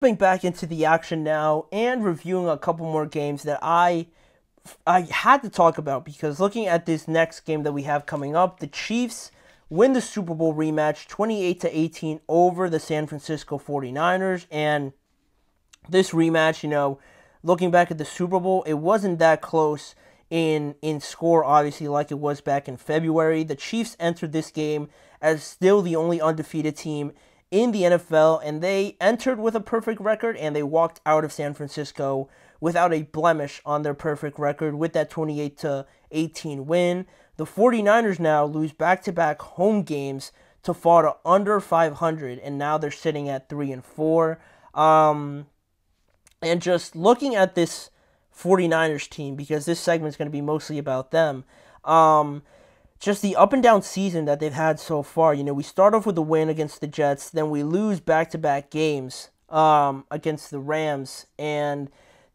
Jumping back into the action now and reviewing a couple more games that I had to talk about because looking at this next game that we have coming up, the Chiefs win the Super Bowl rematch 28-18 over the San Francisco 49ers. And this rematch, looking back at the Super Bowl, it wasn't that close in score, obviously, like it was back in February. The Chiefs entered this game as still the only undefeated team in the NFL, and they entered with a perfect record, and they walked out of San Francisco without a blemish on their perfect record with that 28-18 win. The 49ers now lose back-to-back home games to fall to under 500, and now they're sitting at 3-4. And just looking at this 49ers team, because this segment is going to be mostly about them, just the up and down season that they've had so far. We start off with a win against the Jets, then we lose back-to-back games against the Rams, and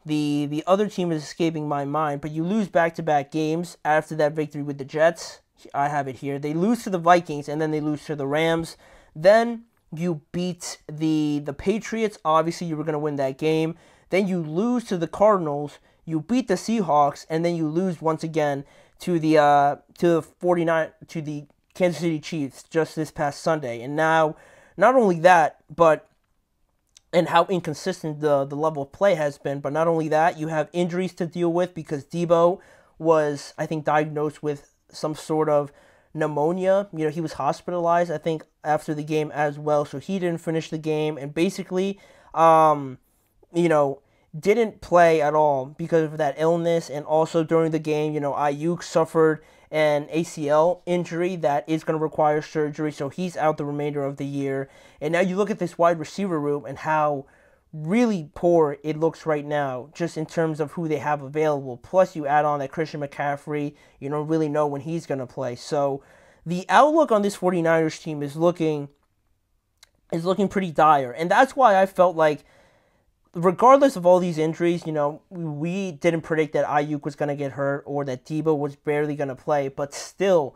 the other team is escaping my mind, but you lose back-to-back games after that victory with the Jets. I have it here. They lose to the Vikings, and then they lose to the Rams. Then you beat the Patriots. Obviously, you were going to win that game. Then you lose to the Cardinals. You beat the Seahawks, and then you lose once again to the Kansas City Chiefs just this past Sunday. And now, not only that, and how inconsistent the level of play has been, but not only that, you have injuries to deal with because Debo was, I think, diagnosed with some sort of pneumonia. He was hospitalized, I think, after the game as well, so he didn't finish the game, and basically, didn't play at all because of that illness. And also during the game, Ayuk suffered an ACL injury that is going to require surgery, so he's out the remainder of the year. And now you look at this wide receiver room and how really poor it looks right now, just in terms of who they have available. Plus, you add on that Christian McCaffrey, you don't really know when he's going to play. So the outlook on this 49ers team is looking pretty dire. And that's why I felt like, regardless of all these injuries, we didn't predict that Ayuk was going to get hurt or that Debo was barely going to play. But still,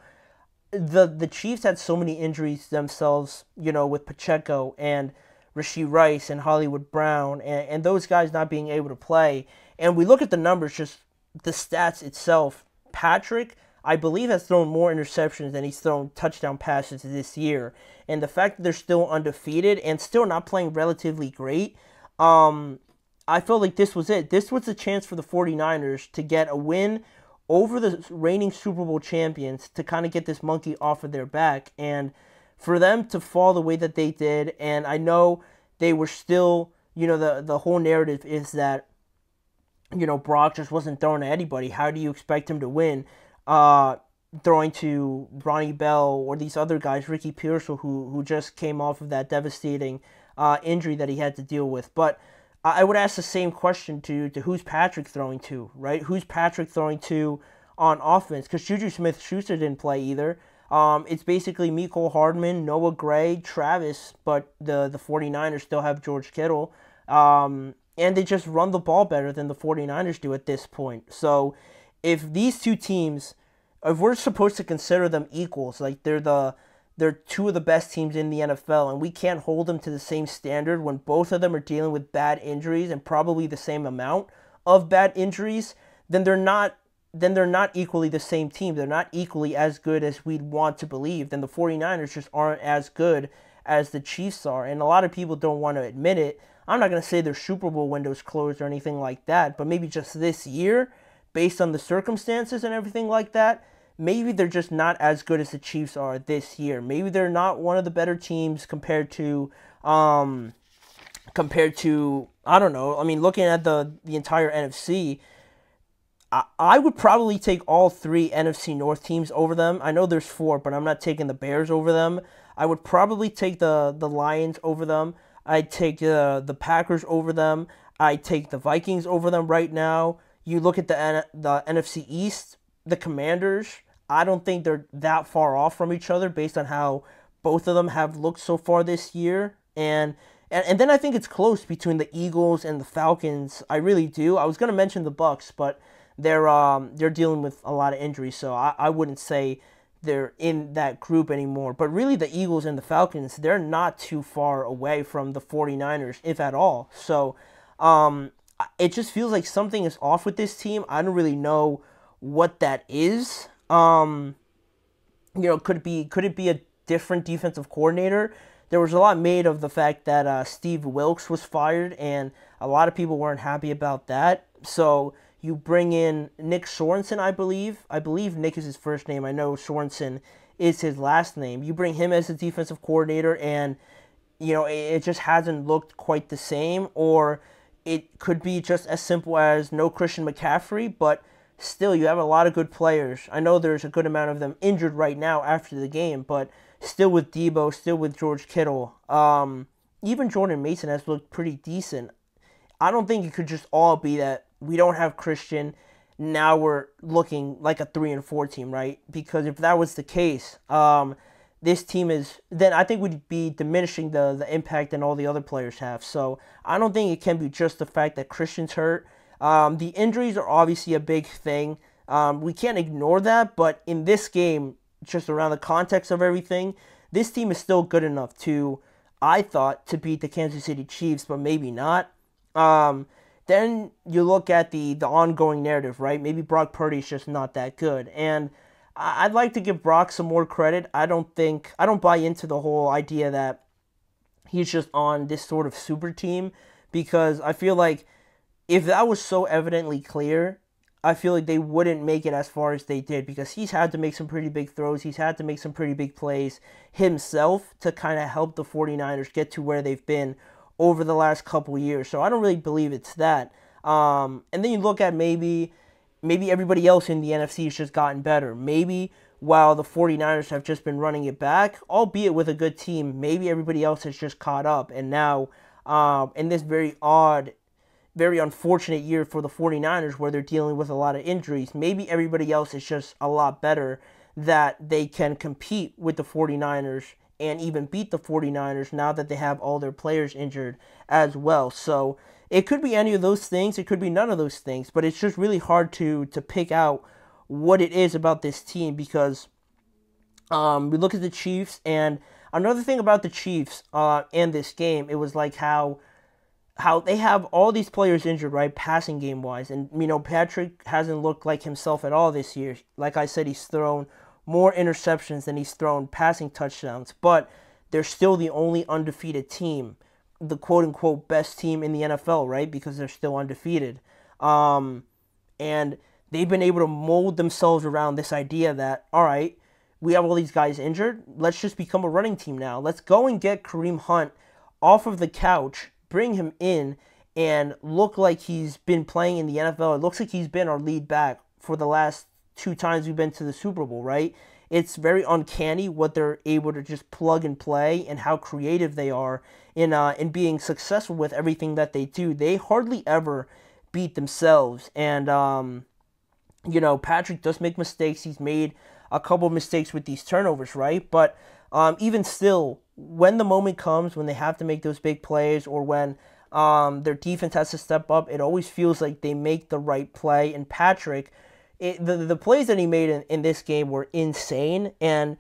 the Chiefs had so many injuries themselves, with Pacheco and Rashee Rice and Hollywood Brown and those guys not being able to play. And we look at the numbers, just the stats itself. Patrick, I believe, has thrown more interceptions than he's thrown touchdown passes this year. And the fact that they're still undefeated and still not playing relatively great, I felt like this was it. This was the chance for the 49ers to get a win over the reigning Super Bowl champions to kind of get this monkey off of their back. And for them to fall the way that they did, and I know they were still, the whole narrative is that, Brock just wasn't throwing at anybody. How do you expect him to win? Throwing to Ronnie Bell or these other guys, Ricky Pearsall, who just came off of that devastating injury that he had to deal with. But I would ask the same question to who's Patrick throwing to, right? Who's Patrick throwing to on offense? Because Juju Smith-Schuster didn't play either. It's basically Mecole Hardman, Noah Gray, Travis, but the 49ers still have George Kittle. And they just run the ball better than the 49ers do at this point. So if these two teams, if we're supposed to consider them equals, like they're two of the best teams in the NFL, and we can't hold them to the same standard when both of them are dealing with bad injuries and probably the same amount of bad injuries, then they're not equally the same team. They're not equally as good as we'd want to believe. Then the 49ers just aren't as good as the Chiefs are, and a lot of people don't want to admit it. I'm not going to say their Super Bowl window's closed or anything like that, but maybe just this year, based on the circumstances and everything like that, maybe they're just not as good as the Chiefs are this year. Maybe they're not one of the better teams compared to I don't know. I mean, looking at the entire NFC, I would probably take all three NFC North teams over them. I know there's four, but I'm not taking the Bears over them. I would probably take the Lions over them. I'd take the Packers over them. I'd take the Vikings over them right now. You look at the NFC East, the Commanders, I don't think they're that far off from each other based on how both of them have looked so far this year. And then I think it's close between the Eagles and the Falcons. I really do. I was going to mention the Bucs, but they're dealing with a lot of injuries, so I wouldn't say they're in that group anymore. But really, the Eagles and the Falcons, they're not too far away from the 49ers, if at all. So it just feels like something is off with this team. I don't really know what that is. Could it be a different defensive coordinator? There was a lot made of the fact that Steve Wilkes was fired, and a lot of people weren't happy about that. So you bring in Nick Sorensen, I believe. I believe Nick is his first name. I know Sorensen is his last name. You bring him as a defensive coordinator, and it just hasn't looked quite the same. Or it could be just as simple as no Christian McCaffrey, but still you have a lot of good players. I know there's a good amount of them injured right now after the game, but still with Debo, still with George Kittle. Even Jordan Mason has looked pretty decent. I don't think it could just all be that we don't have Christian. Now we're looking like a 3-4 team, right? Because if that was the case, this team then I think we'd be diminishing the impact that all the other players have. So I don't think it can be just the fact that Christian's hurt. The injuries are obviously a big thing. We can't ignore that, but in this game, just around the context of everything, this team is still good enough I thought, to beat the Kansas City Chiefs, but maybe not. Then you look at the ongoing narrative, right? Maybe Brock Purdy's just not that good. And I'd like to give Brock some more credit. I don't buy into the whole idea that he's just on this sort of super team, because I feel like if that was so evidently clear, I feel like they wouldn't make it as far as they did, because he's had to make some pretty big throws. He's had to make some pretty big plays himself to kind of help the 49ers get to where they've been over the last couple years. So I don't really believe it's that. And then you look at maybe everybody else in the NFC has just gotten better. Maybe while the 49ers have just been running it back, albeit with a good team, maybe everybody else has just caught up. And now in this very odd, very unfortunate year for the 49ers where they're dealing with a lot of injuries, maybe everybody else is just a lot better, that they can compete with the 49ers and even beat the 49ers now that they have all their players injured as well. So it could be any of those things. It could be none of those things. But it's just really hard to pick out what it is about this team, because we look at the Chiefs, and another thing about the Chiefs in this game, it was like how they have all these players injured, right, passing game-wise. And, Patrick hasn't looked like himself at all this year. Like I said, he's thrown more interceptions than he's thrown passing touchdowns. But they're still the only undefeated team, the quote-unquote best team in the NFL, right, because they're still undefeated. And they've been able to mold themselves around this idea that, all right, we have all these guys injured. Let's just become a running team now. Let's go and get Kareem Hunt off of the couch, bring him in, and look like he's been playing in the NFL. It looks like he's been our lead back for the last 2 times we've been to the Super Bowl, right? It's very uncanny what they're able to just plug and play, and how creative they are in being successful with everything that they do. They hardly ever beat themselves. And, Patrick does make mistakes. He's made a couple mistakes with these turnovers, right? But even still, when the moment comes, when they have to make those big plays, or when their defense has to step up, it always feels like they make the right play. And Patrick, the plays that he made in this game were insane, and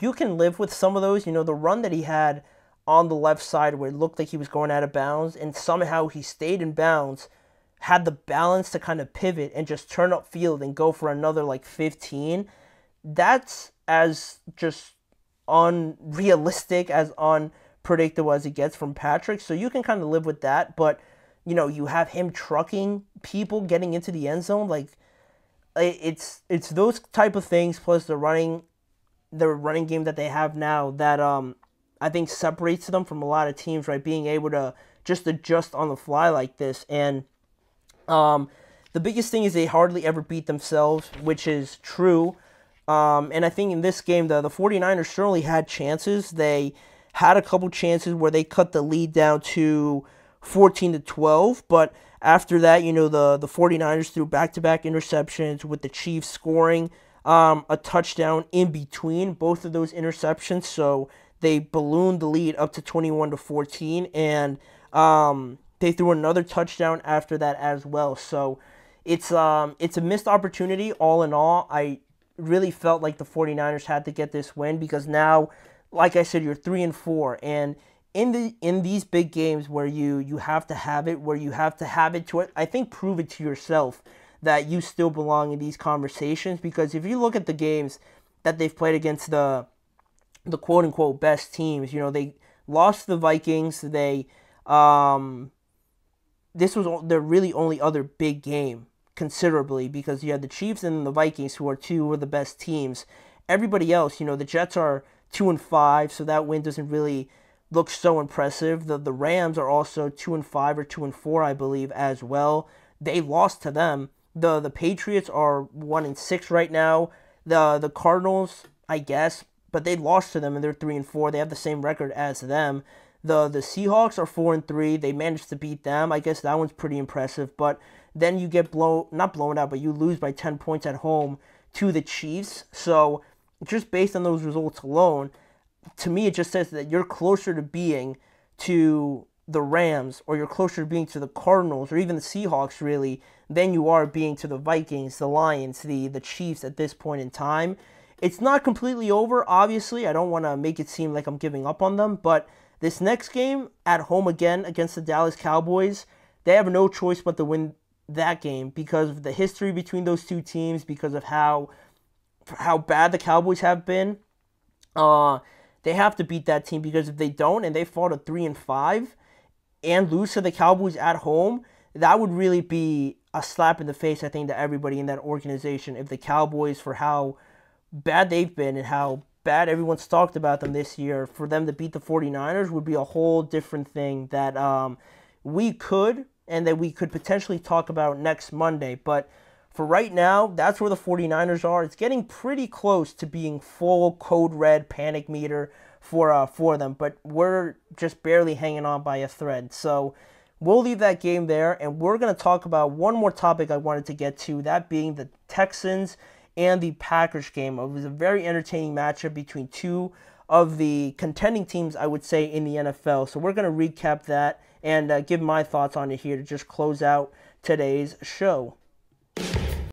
you can live with some of those. The run that he had on the left side where it looked like he was going out of bounds, and somehow he stayed in bounds, had the balance to kind of pivot and just turn up field and go for another 15. That's as just unrealistic, as unpredictable as it gets from Patrick. So you can kind of live with that. But you have him trucking people getting into the end zone. It's those type of things, plus the running game that they have now, that I think separates them from a lot of teams, right? Being able to just adjust on the fly like this. And the biggest thing is they hardly ever beat themselves, which is true. And I think in this game, the 49ers certainly had chances. They had a couple chances where they cut the lead down to 14-12, but after that, the 49ers threw back-to-back interceptions, with the Chiefs scoring a touchdown in between both of those interceptions. So they ballooned the lead up to 21-14, and they threw another touchdown after that as well. So it's a missed opportunity all in all. really felt like the 49ers had to get this win because now, like I said, you're 3-4, and in these big games where you have to have it, where you have to have it to it, I think prove it to yourself that you still belong in these conversations. Because if you look at the games that they've played against the quote unquote best teams, they lost to the Vikings. This was their really only other big game considerably because you had the Chiefs and the Vikings, who are two of the best teams. Everybody else, the Jets are 2-5, so that win doesn't really look so impressive. The Rams are also 2-5 or 2-4, I believe, as well. They lost to them. The Patriots are 1-6 right now. The Cardinals, I guess, but they lost to them and they're 3-4. They have the same record as them. The Seahawks are 4-3. They managed to beat them. I guess that one's pretty impressive. But then you get not blown out, but you lose by 10 points at home to the Chiefs. So just based on those results alone, to me it just says that you're closer to being to the Rams, or you're closer to being to the Cardinals, or even the Seahawks really, than you are being to the Vikings, the Lions, the Chiefs at this point in time. It's not completely over, obviously. I don't want to make it seem like I'm giving up on them, but this next game at home again against the Dallas Cowboys, they have no choice but to win that game because of the history between those two teams, because of how bad the Cowboys have been. They have to beat that team, because if they don't and they fall to 3-5 and lose to the Cowboys at home, that would really be a slap in the face, I think, to everybody in that organization. If the Cowboys, for how bad they've been and how bad everyone's talked about them this year, for them to beat the 49ers would be a whole different thing that we could potentially talk about next Monday. But for right now, that's where the 49ers are. It's getting pretty close to being full code red panic meter for them, but we're just barely hanging on by a thread. So we'll leave that game there, and we're going to talk about one more topic I wanted to get to, that being the Texans and the Packers game. It was a very entertaining matchup between two of the contending teams, I would say, in the NFL. So we're going to recap that and give my thoughts on it here to just close out today's show.